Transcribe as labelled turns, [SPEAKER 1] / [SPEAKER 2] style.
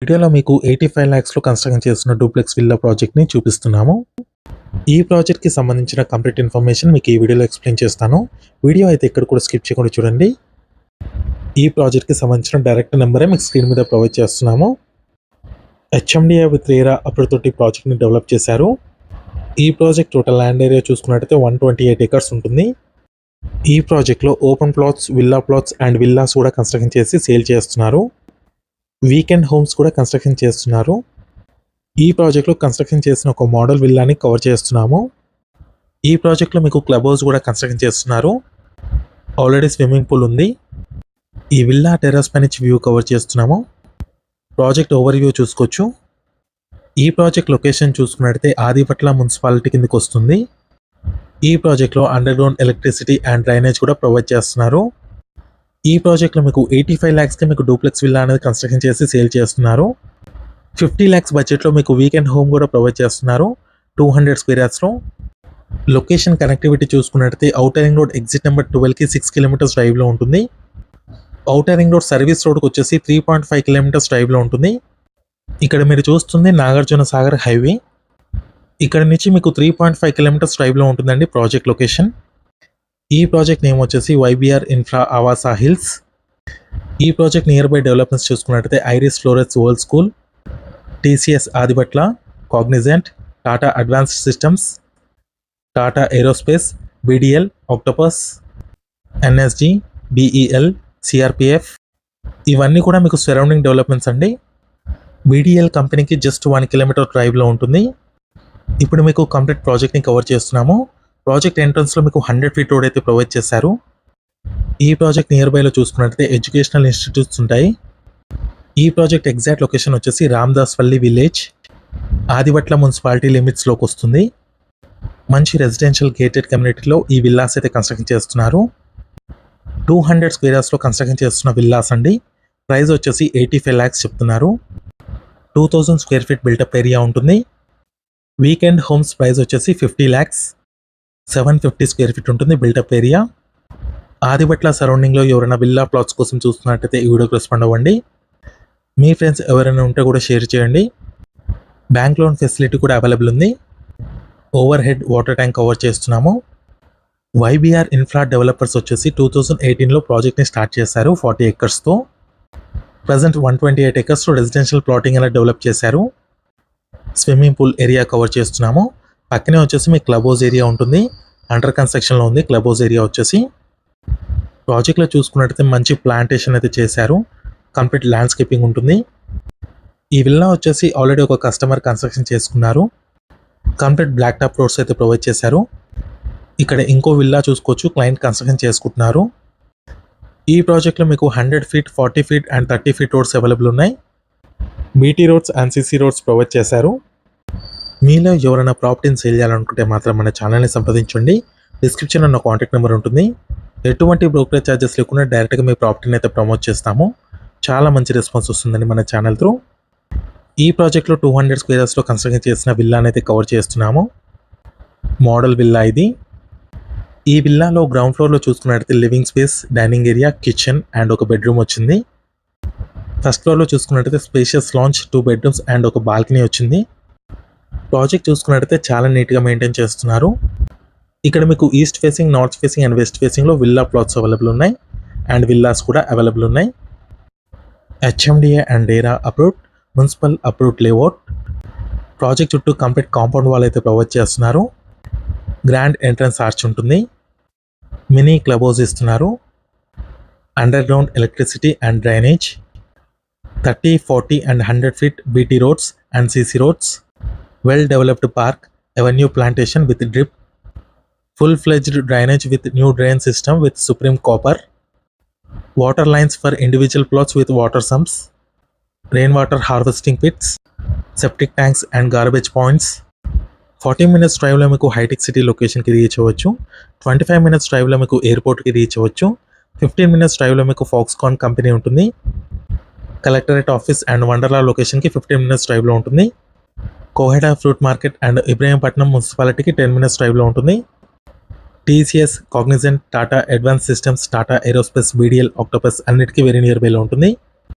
[SPEAKER 1] వీడియోలో మీకు 85 lakhsలో కన్స్ట్రక్షన్ చేస్తున్న డూప్లెక్స్ విల్లా ప్రాజెక్ట్ని చూపిస్తున్నాము. ఈ ప్రాజెక్ట్కి సంబంధించిన కంప్లీట్ ఇన్ఫర్మేషన్ మీకు ఈ వీడియోలో ఎక్స్ప్లెయిన్ చేస్తాను. వీడియో అయితే ఇక్కడ కూడా స్కిప్ చేయకుండా చూడండి. ఈ ప్రాజెక్ట్కి సంబంధించిన డైరెక్ట్ నెంబరే మీకు స్క్రీన్ మీద ప్రొవైడ్ చేస్తున్నాము. హెచ్ఎండిఏ విత్ రేరా అప్రూవ్ తోటి ప్రాజెక్ట్ని డెవలప్ చేశారు. ఈ ప్రాజెక్ట్ టోటల్ ల్యాండ్ ఏరియా చూసుకున్నట్టయితే 128 acres ఉంటుంది. ఈ ప్రాజెక్ట్లో open plots, villa plots and villas కూడా కన్స్ట్రక్షన్ చేసి సేల్ చేస్తున్నారు. వీకెండ్ హోమ్స్ కూడా కన్స్ట్రక్షన్ చేస్తున్నారు. ఈ ప్రాజెక్ట్లో కన్స్ట్రక్షన్ చేసిన ఒక మోడల్ విల్లాని కవర్ చేస్తున్నాము. ఈ ప్రాజెక్ట్లో మీకు క్లబ్ హౌస్ కూడా కన్స్ట్రక్షన్ చేస్తున్నారు. ఆల్రెడీ స్విమ్మింగ్ పూల్ ఉంది. ఈ విల్లా టెర్రస్ పై నుంచి వ్యూ కవర్ చేస్తున్నాము. ప్రాజెక్ట్ ఓవర్ వ్యూ చూసుకోవచ్చు. ఈ ప్రాజెక్ట్ లొకేషన్ చూసుకున్నట్టయితే ఆదిపట్ల మున్సిపాలిటీ కిందకి వస్తుంది. ఈ ప్రాజెక్ట్లో under ground electricity and drainage కూడా ప్రొవైడ్ చేస్తున్నారు. ఈ ప్రాజెక్ట్లో మీకు 85 lakhsకి మీకు డూప్లెక్స్ విల్లా అనేది కన్స్ట్రక్షన్ చేసి సేల్ చేస్తున్నారు. 50 lakhs బడ్జెట్లో మీకు వీకెండ్ హోమ్ కూడా ప్రొవైడ్ చేస్తున్నారు 200 square yardsలో. లొకేషన్ కనెక్టివిటీ చూసుకున్నట్టయితే outer ring road exit number 12కి 6 kilometers డ్రైవ్లో ఉంటుంది. ఔటర్ రింగ్ రోడ్ సర్వీస్ రోడ్కి వచ్చేసి 3.5 kilometers డ్రైవ్లో ఉంటుంది. ఇక్కడ మీరు చూస్తుంది నాగార్జున సాగర్ హైవే. ఇక్కడ నుంచి మీకు 3.5 kilometers డ్రైవ్లో ఉంటుందండి ప్రాజెక్ట్ లొకేషన్. ఈ ప్రాజెక్ట్ నేమ్ వచ్చేసి వైబిఆర్ ఇన్ఫ్రా ఆవాసా హిల్స్. ఈ ప్రాజెక్ట్ నియర్ బై డెవలప్మెంట్స్ చూసుకున్నట్టయితే iris ఫ్లోరెస్ world school, TCS Adibatla, Cognizant, Tata advanced systems, Tata aerospace, BDL, octopus, NSG, BEL, CRPF ఇవన్నీ కూడా మీకు సరౌండింగ్ డెవలప్మెంట్స్ అండి. బీడీఎల్ కంపెనీకి జస్ట్ 1 kilometer డ్రైవ్లో ఉంటుంది. ఇప్పుడు మీకు కంప్లీట్ ప్రాజెక్ట్ని కవర్ చేస్తున్నాము. ప్రాజెక్ట్ ఎంట్రన్స్లో మీకు 100 feet రోడ్ అయితే ప్రొవైడ్ చేశారు. ఈ ప్రాజెక్ట్ నియర్ బైలో చూసుకున్నట్లయితే ఎడ్యుకేషనల్ ఇన్స్టిట్యూట్స్ ఉంటాయి. ఈ ప్రాజెక్ట్ ఎగ్జాక్ట్ లొకేషన్ వచ్చేసి రామదాస్పల్లి విలేజ్, ఆదిపట్ల మున్సిపాలిటీ లిమిట్స్లోకి వస్తుంది. మంచి రెసిడెన్షియల్ గేటెడ్ కమ్యూనిటీలో ఈ విల్లాస్ అయితే కన్స్ట్రక్షన్ చేస్తున్నారు. 200 square yardsలో కన్స్ట్రక్షన్ చేస్తున్న విల్లాస్ అండి. ప్రైస్ వచ్చేసి 85 lakhs చెప్తున్నారు. 2000 square feet బిల్టప్ ఏరియా ఉంటుంది. వీకెండ్ హోమ్స్ ప్రైస్ వచ్చేసి 50 lakhs, 750 square feet ఉంటుంది బిల్టప్ ఏరియా. ఆదిపట్ల సరౌండింగ్లో ఎవరైనా విల్లా ప్లాట్స్ కోసం చూస్తున్నట్టయితే ఈ వీడియోకి రెస్పాండ్ అవ్వండి. మీ ఫ్రెండ్స్ ఎవరైనా ఉంటే కూడా షేర్ చేయండి. బ్యాంక్ లోన్ ఫెసిలిటీ కూడా అవైలబుల్ ఉంది. Over head water tank cover చేస్తున్నాము. వైబిఆర్ ఇన్ఫ్రా డెవలపర్స్ వచ్చేసి 2018లో ప్రాజెక్ట్ని స్టార్ట్ చేశారు 40 acresతో. ప్రజెంట్ 128 acresలో రెసిడెన్షియల్ ప్లాటింగ్ అనేది డెవలప్ చేశారు. స్విమ్మింగ్ పూల్ ఏరియా కవర్ చేస్తున్నాము. పక్కనే వచ్చేసి మీ క్లబ్ హౌస్ ఏరియా ఉంటుంది. అండర్ కన్స్ట్రక్షన్లో ఉంది క్లబ్ హౌస్ ఏరియా వచ్చేసి. ప్రాజెక్ట్లో చూసుకున్నట్టయితే మంచి ప్లాంటేషన్ అయితే చేశారు. కంప్లీట్ ల్యాండ్స్కేపింగ్ ఉంటుంది. ఈ విల్లా వచ్చేసి ఆల్రెడీ ఒక కస్టమర్ కన్స్ట్రక్షన్ చేసుకున్నారు. కంప్లీట్ బ్లాక్ టాప్ రోడ్స్ అయితే ప్రొవైడ్ చేశారు. ఇక్కడ ఇంకో విల్లా చూసుకోవచ్చు, క్లయింట్ కన్స్ట్రక్షన్ చేసుకుంటున్నారు. ఈ ప్రాజెక్ట్లో మీకు 100 feet, 40 feet and 30 feet roads available ఉన్నాయి. BT roads and CC roads provide చేశారు. మీలో ఎవరైనా ప్రాపర్టీని సేల్ చేయాలనుకుంటే మాత్రం మన ఛానల్ని సంప్రదించండి. డిస్క్రిప్షన్లో నా కాంటాక్ట్ నెంబర్ ఉంటుంది. ఎటువంటి బ్రోకరేజ్ ఛార్జెస్ లేకుండా డైరెక్ట్గా మీ ప్రాపర్టీని అయితే ప్రమోట్ చేస్తాము. చాలా మంచి రెస్పాన్స్ వస్తుందండి మన ఛానల్ త్రూ. ఈ ప్రాజెక్ట్లో 200 square yardsలో కన్స్ట్రక్షన్ చేసిన విల్లాని అయితే కవర్ చేస్తున్నాము. మోడల్ విల్లా ఇది. ఈ విల్లాలో గ్రౌండ్ ఫ్లోర్లో చూసుకున్నట్టయితే living space, dining area, kitchen and ఒక బెడ్రూమ్ వచ్చింది. ఫస్ట్ ఫ్లోర్లో చూసుకున్నట్టయితే స్పేషియస్ లాంచ్, 2 bedrooms అండ్ ఒక బాల్కనీ వచ్చింది. ప్రాజెక్ట్ చూసుకున్నట్టయితే చాలా నీట్గా మెయింటైన్ చేస్తున్నారు. ఇక్కడ మీకు east facing, north facing and west ఫేసింగ్లో విల్లా ప్లాట్స్ అవైలబుల్ ఉన్నాయి అండ్ విల్లాస్ కూడా అవైలబుల్ ఉన్నాయి. HMDA and RERA approved, municipal approved layout. Project చుట్టూ కంప్లీట్ కాంపౌండ్ వాల్ అయితే ప్రొవైడ్ చేస్తున్నారు. గ్రాండ్ ఎంట్రన్స్ ఆర్చ్ ఉంటుంది. మినీ క్లబ్ హౌస్ ఇస్తున్నారు. Under ground electricity and drainage. 30, 40 and 100 feet BT roads and CC roads. Well developed park, avenue plantation with drip, full-fledged drainage with new drain system with supreme copper, water lines for individual plots with water sumps, rainwater harvesting pits, septic tanks and garbage points. 40 minutes drive లో మీకు hitech city లొకేషన్కి reach అవ్వచ్చు. 25 minutes drive లో మీకు ఎయిర్పోర్ట్కి reach అవ్వచ్చు. 15 minutes drive లో మీకు ఫాక్స్కాన్ కంపెనీ ఉంటుంది. కలెక్టరేట్ ఆఫీస్ అండ్ వండర్లా లొకేషన్కి 15 minutes డ్రైవ్లో ఉంటుంది. Koheda fruit market and Ibrahimpatnam మున్సిపాలిటీకి 10 minutes డ్రైవ్లో ఉంటుంది. TCS, Cognizant, Tata Advanced Systems, Tata Aerospace, BDL, Octopus అన్నిటికీ వెరీ నియర్ బైలో ఉంటుంది.